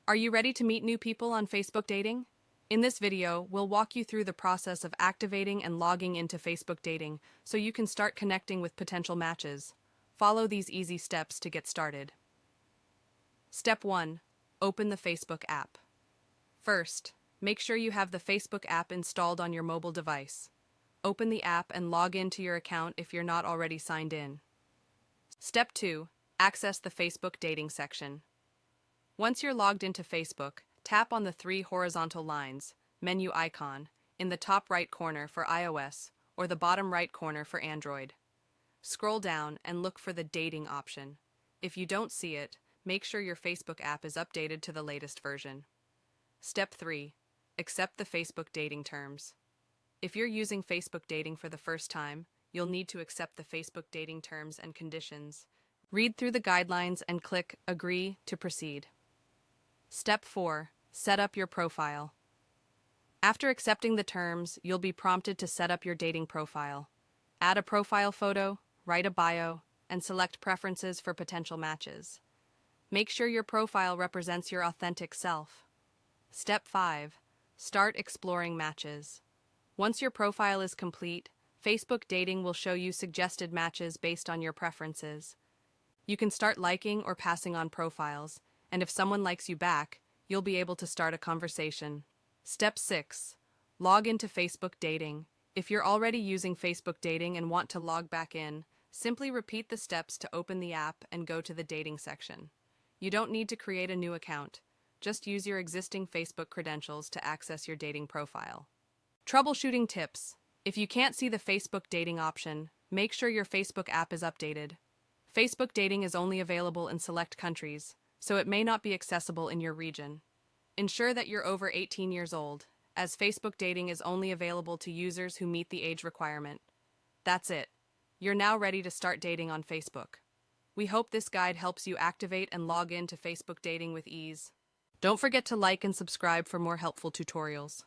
Are you ready to meet new people on Facebook Dating? In this video, we'll walk you through the process of activating and logging into Facebook Dating so you can start connecting with potential matches. Follow these easy steps to get started. Step 1. Open the Facebook app. First, make sure you have the Facebook app installed on your mobile device. Open the app and log into your account if you're not already signed in. Step 2. Access the Facebook Dating section. Once you're logged into Facebook, tap on the three horizontal lines, menu icon, in the top right corner for iOS or the bottom right corner for Android. Scroll down and look for the Dating option. If you don't see it, make sure your Facebook app is updated to the latest version. Step 3. Accept the Facebook Dating terms. If you're using Facebook Dating for the first time, you'll need to accept the Facebook Dating terms and conditions. Read through the guidelines and click Agree to proceed. Step 4. Set up your profile. After accepting the terms, you'll be prompted to set up your dating profile. Add a profile photo, write a bio, and select preferences for potential matches. Make sure your profile represents your authentic self. Step 5. Start exploring matches. Once your profile is complete, Facebook Dating will show you suggested matches based on your preferences. You can start liking or passing on profiles, and if someone likes you back, you'll be able to start a conversation. Step 6. Log into Facebook Dating. If you're already using Facebook Dating and want to log back in, simply repeat the steps to open the app and go to the dating section. You don't need to create a new account. Just use your existing Facebook credentials to access your dating profile. Troubleshooting tips. If you can't see the Facebook Dating option, make sure your Facebook app is updated. Facebook Dating is only available in select countries, so it may not be accessible in your region. Ensure that you're over 18 years old, as Facebook Dating is only available to users who meet the age requirement. That's it. You're now ready to start dating on Facebook. We hope this guide helps you activate and log in to Facebook Dating with ease. Don't forget to like and subscribe for more helpful tutorials.